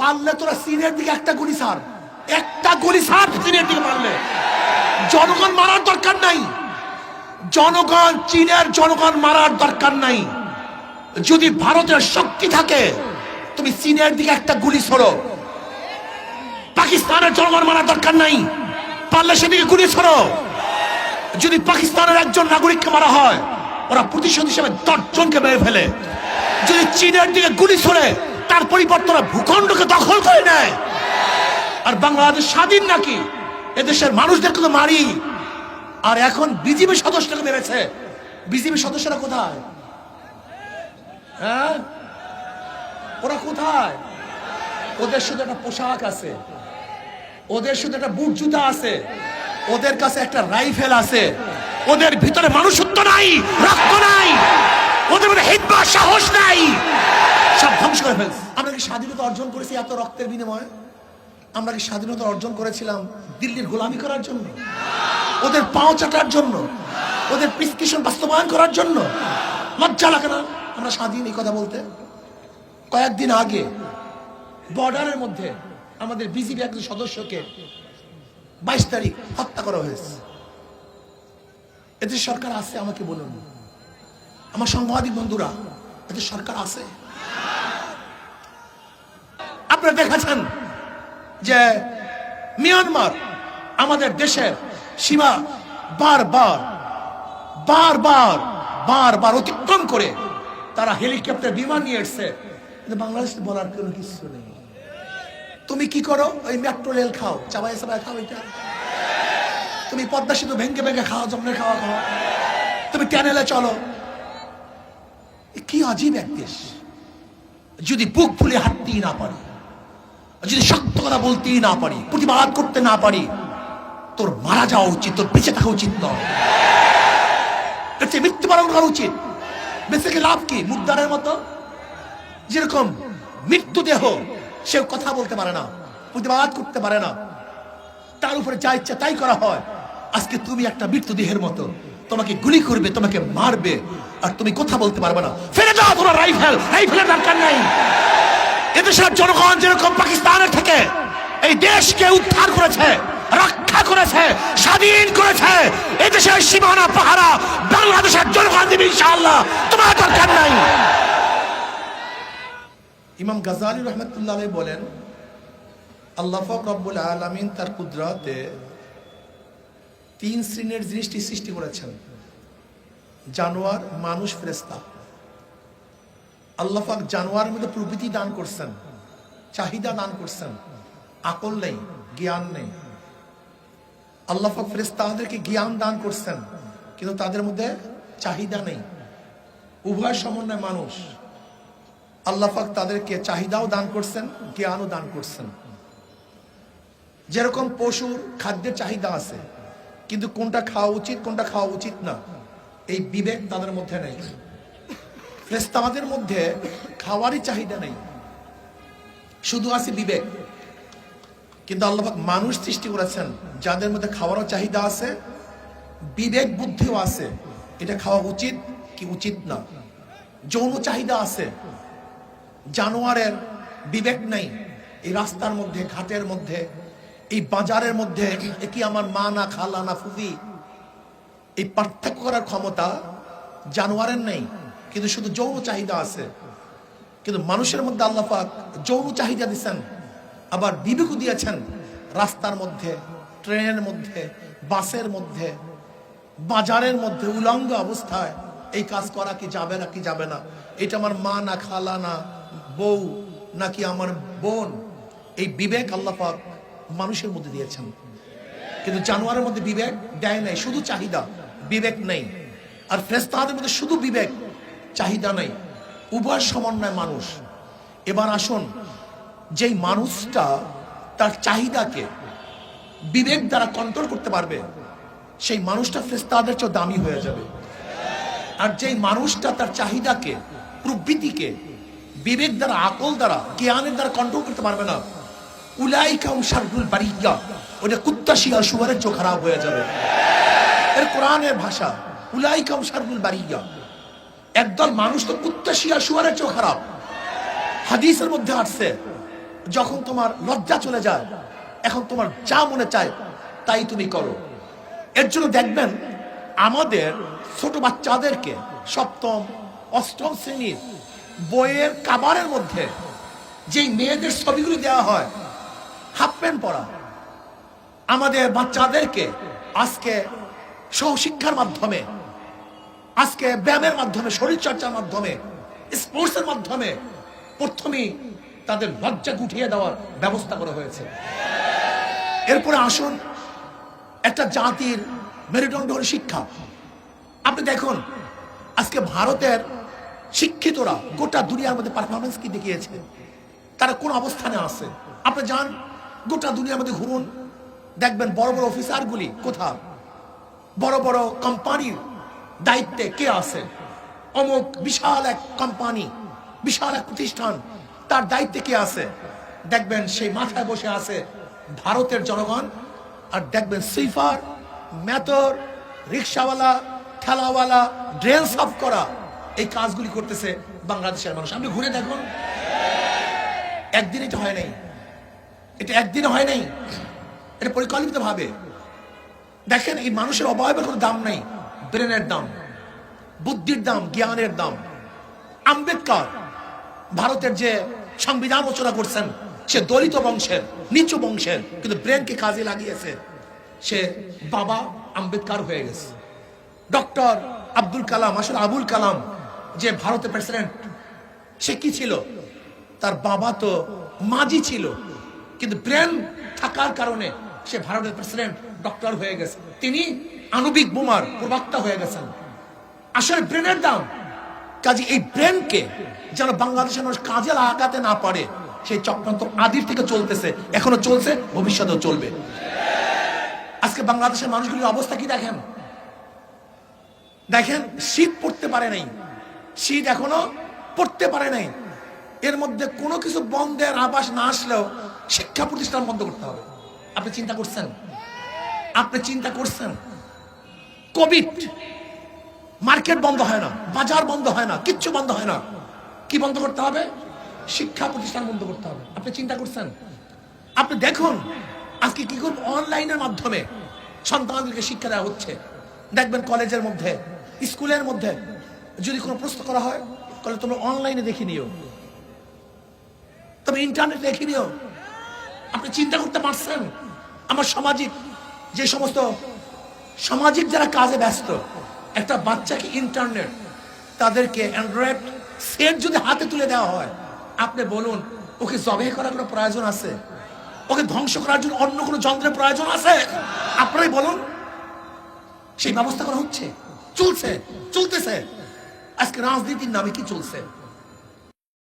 পারলে তোরা চীনের দিকে একটা গুলি ছাড়, একটা গুলি ছাড় চীনের দিকে পারলে। জনগণ মারার দরকার নাই, জনগণ, চীনের জনগণ মারার দরকার নাই। যদি ভারতের শক্তি থাকে তুমি চীনের দিকে একটা গুলি ছোড়ো। পাকিস্তানের জনগণ মারার দরকার নাই, পারলে সেদিকে গুলি ছোড়ো। যদি পাকিস্তানের একজন নাগরিককে মারা হয় ওরা প্রতিশোধ হিসেবে 10 জনকে মেরে ফেলে। যদি চীনের দিকে গুলি ছোড়ে তার পরিবর্তে ওরা ভূখণ্ডকে দখল করে নেয়। আর বাংলাদেশ স্বাধীন নাকি? এদেশের মানুষদেরকে তো মারি। আর এখন বিজেপি সদস্যকে মেরেছে। বিজেপি সদস্যরা কোথায়? হ্যাঁ, ওরা কোথায়? ওদের শুধু একটা পোশাক আছে, ওদের শুধু একটা বুট জুতা আছে, ওদের কাছে একটা রাইফেল আছে, ওদের ভিতরে মানুষত্ব নাই, রক্ত নাই, ওদের মধ্যে হিম্মত সাহস নাই, সব ধ্বংস করে ফেলছে। আমরা কি স্বাধীনতা অর্জন করেছি এত রক্তের বিনিময়ে? আমরা কি স্বাধীনতা অর্জন করেছিলাম দিল্লির গোলামি করার জন্য, ওদের পাও চাটার জন্য, ওদের প্রেসক্রিপশন বাস্তবায়ন করার জন্য? লজ্জা লাগে না আমরা স্বাধীন এই কথা বলতে? কয়েকদিন আগে বর্ডারের মধ্যে আমাদের বিজিবি একজন সদস্যকে 22 তারিখ হত্যা করা হয়েছে। এদের সরকার আছে? আমাকে বলুন, আমার সাংবাদিক বন্ধুরা, এদের সরকার আছে? আপনারা দেখেছেন যে মিয়ানমার আমাদের দেশের সীমা বারবার বারবার বারবার অতিক্রম করে তারা হেলিকপ্টার বিমান নিয়ে এসছে। বাংলাদেশ বলার কোনো কিছু নেই। তুমি কি করো? ওই মেট্রো রেল খাও, চাবাই চাবাই খাও, এটা তুমি পদ্মা সেতু ভেঙ্গে ভেঙ্গে খাও, জমনে খাওয়া খাও, তুমি ট্যানেলে চলো। কি আজীব এক দেশ! যদি বুক ফুলে হাঁটতেই না পারি, যদি শক্ত কথা বলতেই না পারি, প্রতিবাদ করতে না পারি, তোর মারা যাওয়া উচিত, তোর বেঁচে থাকা উচিত নয়। এর চেয়ে মৃত্যুবরণ করা উচিত। বেঁচে গিয়ে লাভ কি? মুদ্রার মতো যেরকম মৃত্যুদেহ, সে কথা বলতে পারে না, প্রতিবাদ করতে পারে না, তার উপরে যা ইচ্ছা তাই করা হয়। আজকে তুমি একটা মৃত্যুদেহের মতো, তোমাকে গুলি করবে, তোমাকে মারবে, আর তুমি কথা বলতে পারবে না। ফেলে দাও তোমার রাইফেল, রাইফেলের দরকার নাই। এদেশের জনগণ যেরকম পাকিস্তানের থেকে এই দেশকে উদ্ধার করেছে, রক্ষা করেছে, স্বাধীন করেছে, এদেশের সীমানা পাহারা বাংলাদেশের জনগণ দেবে ইনশাআল্লাহ। তোমার দরকার নাই। ইমাম গাজালি রহমতুল্লাহ আলাইহি বলেন, আল্লাহ পাক রব্বুল আলামিন তার কুদরতে 3 শ্রেণীর জিনিসটি সৃষ্টি করেছেন: জানোয়ার, মানুষ, ফেরেশতা। আল্লাহ পাক জানোয়ারের মধ্যে প্রবৃত্তি দান করছেন, চাহিদা দান করছেন, আকল নেই, জ্ঞান নেই। আল্লাহ পাক ফেরেশতাদেরকে জ্ঞান দান করছেন, কিন্তু তাদের মধ্যে চাহিদা নেই। উভয় সমন্বয় মানুষ। আল্লাহ পাক তাদেরকে চাহিদাও দান করছেন, জ্ঞানও দান করছেন। যেরকম পশুর খাদ্যের চাহিদা আছে, কিন্তু কোনটা খাওয়া উচিত কোনটা খাওয়া উচিত না, এই বিবেক তাদের মধ্যে নেই। ফেরেশতাদের মধ্যে খাওয়ারই চাহিদা নেই, শুধু আছে বিবেক। কিন্তু আল্লাহ পাক মানুষ সৃষ্টি করেছেন যাদের মধ্যে খাওয়ারও চাহিদা আছে, বিবেক বুদ্ধিও আছে, এটা খাওয়া উচিত কি উচিত না। যৌন চাহিদা আছে, জানোয়ারের বিবেক নাই। এই রাস্তার মধ্যে, ঘাটের মধ্যে, এই বাজারের মধ্যে কি আমার মা না খালা না ফুফি, এই পার্থক্য করার ক্ষমতা জানোয়ারের নেই, কিন্তু শুধু যৌন চাহিদা আছে। কিন্তু মানুষের মধ্যে আল্লাহ পাক যৌন চাহিদা দিচ্ছেন, আবার বিবেকও দিয়েছেন। রাস্তার মধ্যে, ট্রেনের মধ্যে, বাসের মধ্যে, বাজারের মধ্যে উলঙ্গ অবস্থায় এই কাজ করা কি যাবে না, কি যাবে না, এটা আমার মা না খালা না বউ নাকি আমার বোন, এই বিবেক আল্লাহ পাক মানুষের মধ্যে দিয়েছেন। কিন্তু জানোয়ারের মধ্যে বিবেক দেয় নাই, শুধু চাহিদা, বিবেক নেই। আর ফেরেশতাদের মধ্যে শুধু বিবেক, চাহিদা নেই, উভয় সমন্বয় মানুষ। এবার আসুন, যেই মানুষটা তার চাহিদাকে বিবেক দ্বারা কন্ট্রোল করতে পারবে, সেই মানুষটা ফেরেশতাদের চেয়ে দামি হয়ে যাবে। আর যেই মানুষটা তার চাহিদাকে, প্রবৃত্তিকে বিবেক দ্বারা, আকল দ্বারা, জ্ঞানের দ্বারা কন্ট্রোল করতে পারবে না, উলাইকা শাররুল বারিয়া, ওটা কুত্তা শিয়াল শুয়োরের চেয়ে খারাপ হয়ে যাবে। এর কোরআনের ভাষা, উলাইকা শাররুল বারিয়া। একদল মানুষ তো কুত্তা শিয়াল শুয়োরের চেয়ে খারাপ। হাদিসের মধ্যে আসছে যখন তোমার লজ্জা চলে যায়, এখন তোমার যা মনে চায় তাই তুমি করো। এর জন্য দেখবেন আমাদের ছোট বাচ্চাদেরকে সপ্তম অষ্টম শ্রেণীর বইয়ের কাভারের মধ্যে যেই মেয়েদের ছবিগুলি দেওয়া হয়, হাফ প্যান্ট পরা, আমাদের বাচ্চাদেরকে আজকে সহশিক্ষার মাধ্যমে, আজকে ব্যায়ামের মাধ্যমে, শরীরচর্চার মাধ্যমে, স্পোর্টসের মাধ্যমে প্রথমেই তাদের লজ্জা গুটিয়ে দেওয়ার ব্যবস্থা করা হয়েছে। এরপরে আসুন, একটা জাতির মেরুদণ্ড হল শিক্ষা। আপনি দেখুন আজকে ভারতের শিক্ষিতরা গোটা দুনিয়ার মধ্যে পারফরমেন্স কি দেখিয়েছে, তারা কোন অবস্থানে আছে। আপনি যান গোটা দুনিয়ার মধ্যে ঘুরুন, দেখবেন বড় বড় অফিসারগুলি কোথাও, বড় বড় কোম্পানির দায়িত্বে কে আছে, অমুক বিশাল এক কোম্পানি, বিশাল এক প্রতিষ্ঠান, তার দায়িত্বে কে আছে, দেখবেন সেই মাথায় বসে আছে ভারতের জনগণ। আর দেখবেন সুইপার, মেথর, রিক্সাওয়ালা, ঠেলাওয়ালা, ড্রেন সাফ করা, এই কাজগুলি করতেছে বাংলাদেশের মানুষ। আপনি ঘুরে দেখুন, একদিন এটা হয় নাই, এটা একদিন হয় নাই, এটা পরিকল্পিত ভাবে। দেখেন এই মানুষের অবয়বের কোনো দাম নাই, ব্রেনের দাম, বুদ্ধির দাম, জ্ঞানের দাম। আম্বেদকর ভারতের যে সংবিধান রচনা করছেন, সে দলিত বংশের, নিচু বংশের, কিন্তু ব্রেনকে কাজে লাগিয়েছে, সে বাবা আম্বেদকর হয়ে গেছে। ডক্টর আব্দুল কালাম, আসলে আবুল কালাম যে ভারতের প্রেসিডেন্ট, সে কি ছিল, তার বাবা তো মাঝি ছিল, কিন্তু ব্রেন থাকার কারণে সে ভারতের প্রেসিডেন্ট ডক্টর হয়ে গেছে। তিনি আণবিক বোমার প্রবক্তা হয়ে গেছেন। আসলে ব্রেনের দাম। কাজে এই ব্রেনকে যেন বাংলাদেশের মানুষ কাজে লাগাতে না পারে, সেই চক্রান্ত আদির থেকে চলতেছে, এখনো চলছে, ভবিষ্যতেও চলবে। আজকে বাংলাদেশের মানুষগুলির অবস্থা কি দেখেন, দেখেন শীত পড়তে পারে নাই, শীত এখনো পড়তে পারে নাই। এর মধ্যে কোনো কিছু বন্ধের আভাস না আসলেও শিক্ষা প্রতিষ্ঠান বন্ধ করতে হবে। আপনি চিন্তা করছেন, আপনি চিন্তা করছেন, কোভিড, মার্কেট বন্ধ হয় না, বাজার বন্ধ হয় না, কিচ্ছু বন্ধ হয় না, কি বন্ধ করতে হবে, শিক্ষা প্রতিষ্ঠান বন্ধ করতে হবে। আপনি চিন্তা করছেন, আপনি দেখুন আজকে কি করব, অনলাইনের মাধ্যমে সন্তানদেরকে শিক্ষা দেওয়া হচ্ছে। দেখবেন কলেজের মধ্যে, স্কুলের মধ্যে যদি কোনো প্রশ্ন করা হয়, তাহলে তোমরা অনলাইনে দেখে নিও, তবে ইন্টারনেট দেখে নিও। আপনি চিন্তা করতে পারছেন, আমার সামাজিক যে সমস্ত সামাজিক যারা কাজে ব্যস্ত, একটা বাচ্চাকে ইন্টারনেট, তাদেরকে অ্যান্ড্রয়েড সেট যদি হাতে তুলে দেওয়া হয়, আপনি বলুন ওকে জবে করার কোনো প্রয়োজন আছে? ওকে ধ্বংস করার জন্য অন্য কোনো যন্ত্রের প্রয়োজন আছে? আপনারাই বলুন। সেই ব্যবস্থা করা হচ্ছে, চলছে, চলতেছে। আজকে রাজনীতির নামে কি চলছে?